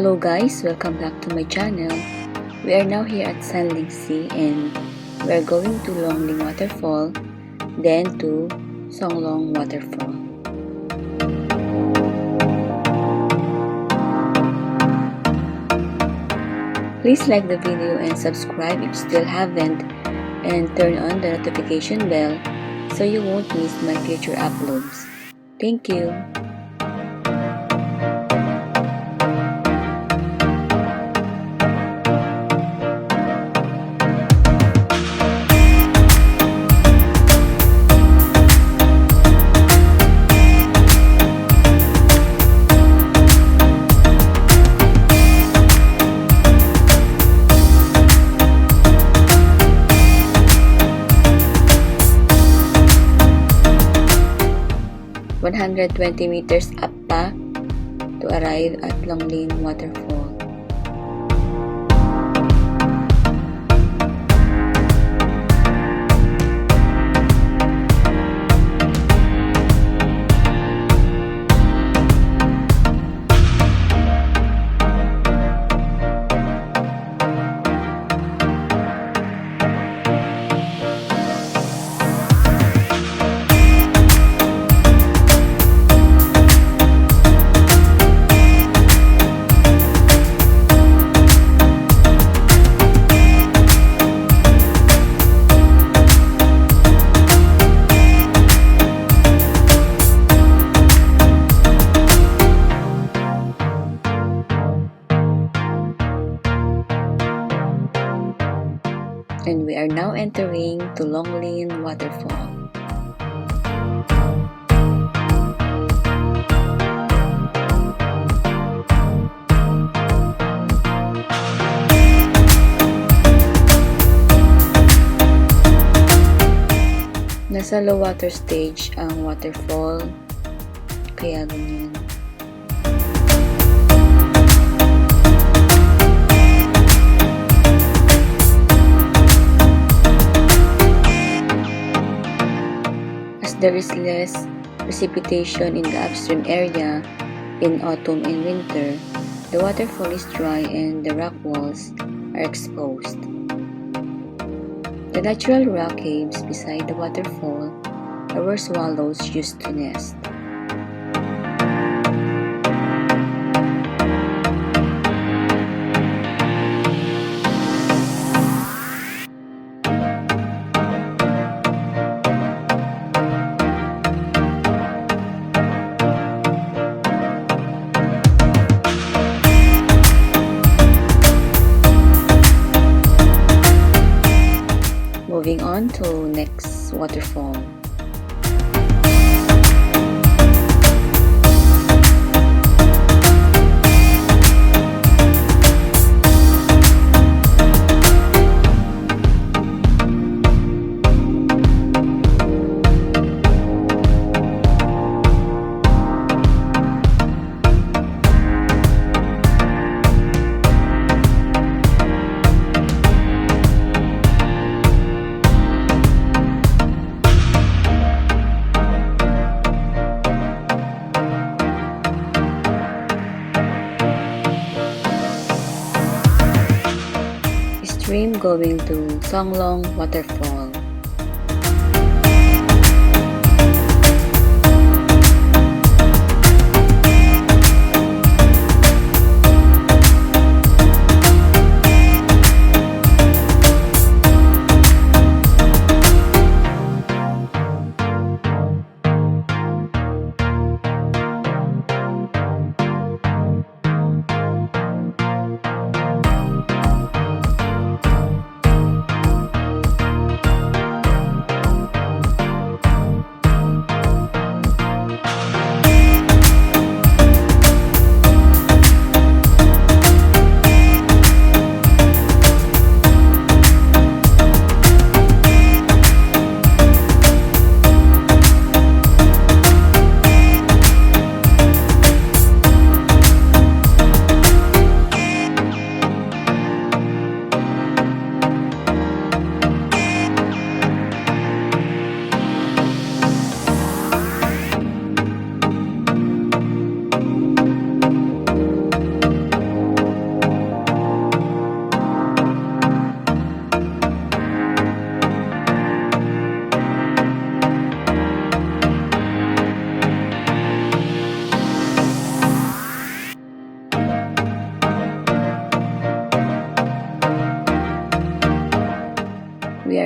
Hello guys, welcome back to my channel. We are now here at Songlong and we are going to Longlin Waterfall, then to Songlong Waterfall. Please like the video and subscribe if you still haven't, and turn on the notification bell so you won't miss my future uploads. Thank you. $120 meters up pa to arrive at Longlin Waterfall. And we are now entering to Longlin Waterfall. Nasa low water stage ang waterfall, kaya ganyan. There is less precipitation in the upstream area in autumn and winter. The waterfall is dry and the rock walls are exposed. The natural rock caves beside the waterfall are where swallows used to nest. Moving on to next waterfall. Stream going to Songlong Waterfall.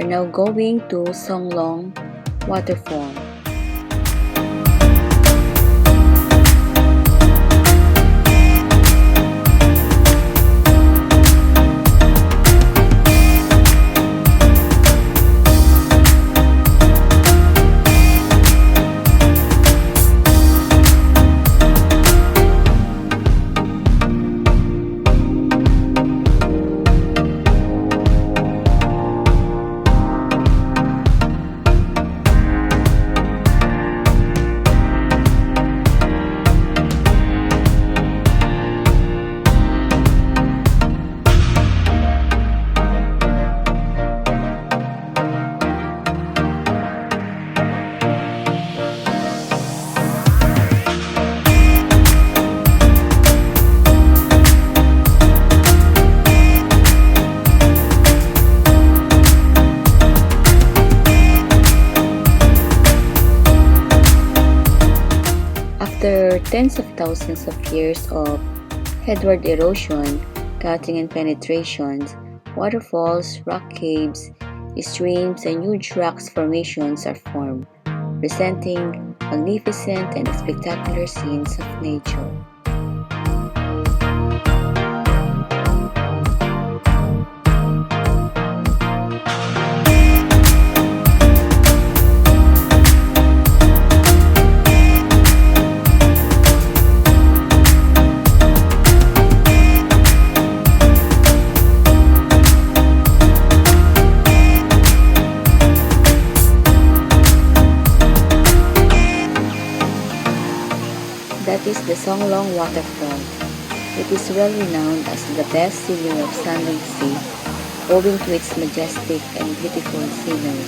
now going to Songlong Waterfall. After tens of thousands of years of headward erosion, cutting and penetrations, waterfalls, rock caves, streams, and huge rocks formations are formed, presenting magnificent and spectacular scenes of nature. That is the Songlong Waterfall. It is well renowned as the best singer of Sunlit Sea, owing to its majestic and beautiful scenery.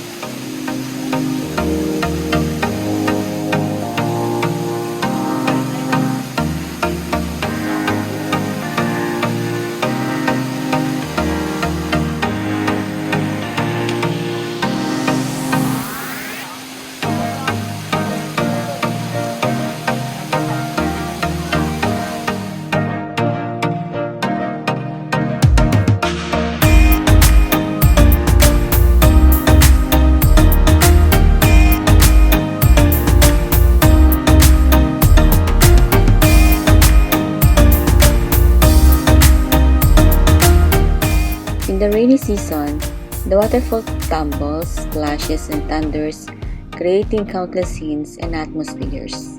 In the rainy season, the waterfall tumbles, splashes, and thunders, creating countless scenes and atmospheres.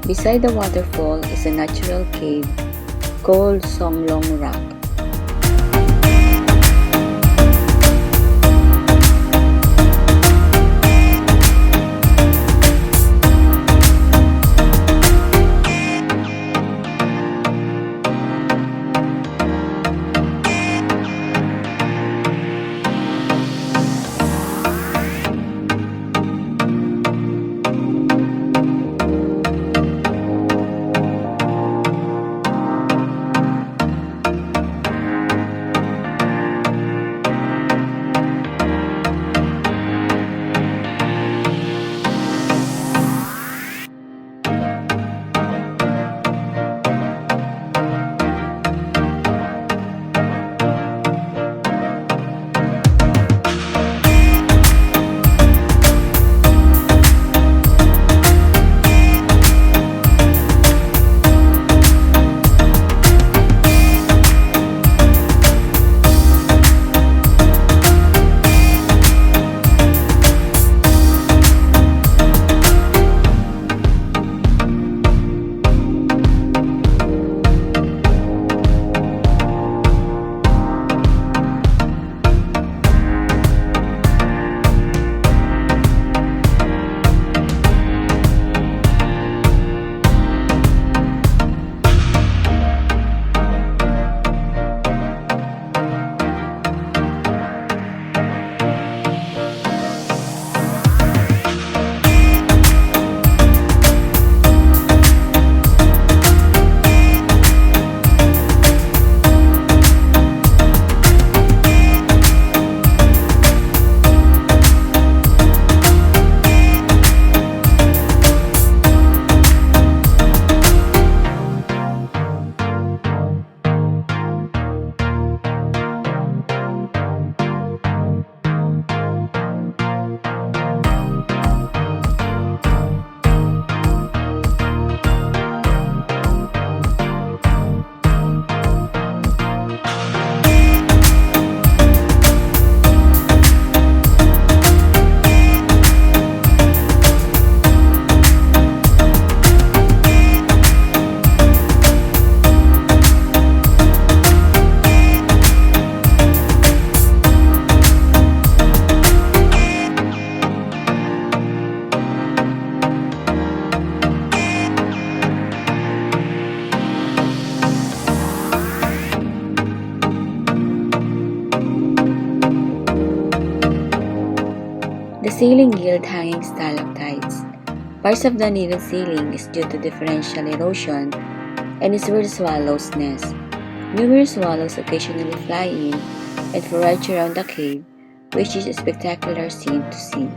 Beside the waterfall is a natural cave called Songlong Rock. The ceiling yield hanging stalactites. Parts of the uneven ceiling is due to differential erosion and is where the swallows nest. Numerous swallows occasionally fly in and forage around the cave, which is a spectacular scene to see.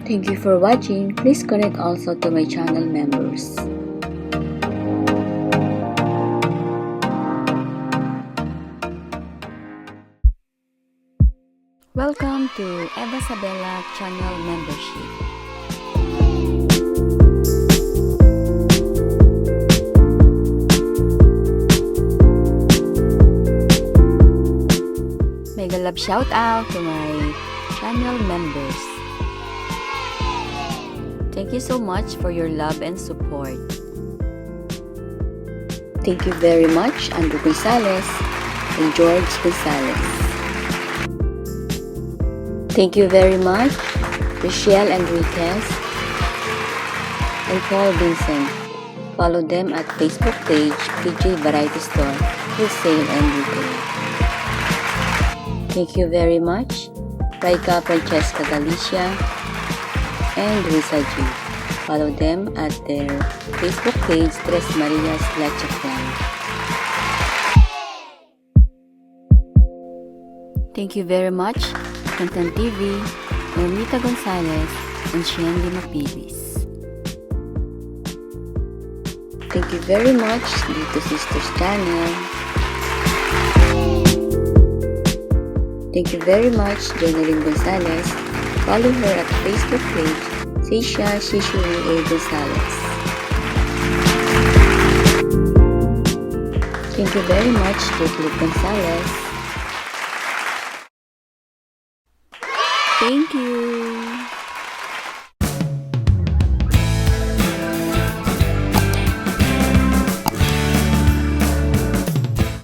Thank you for watching. Please connect also to my channel members. Welcome to Eva Sabela channel membership. Mega love shout out to my channel members. Thank you so much for your love and support. Thank you very much, Andrew Gonzales and George Gonzales. Thank you very much, Richelle Enriquez and Paul Vincent. Follow them at Facebook page, PJ Variety Store, Wholesale and Retail. Thank you very much, RAECA FRANCHESCA GALICIA and RIZZA. Follow them at their Facebook page, Tres Marias Leche Plan. Thank you very much, KENTAN TV, Normita Gonzales, and DIMAPILIS. Thank you very much, Dito Sisters Channel. Thank you very much, JENNALYN Gonzales. Follow her at Facebook page, Eva Gonzales. Thank you very much, JCLIQUE Gonzales. Thank you.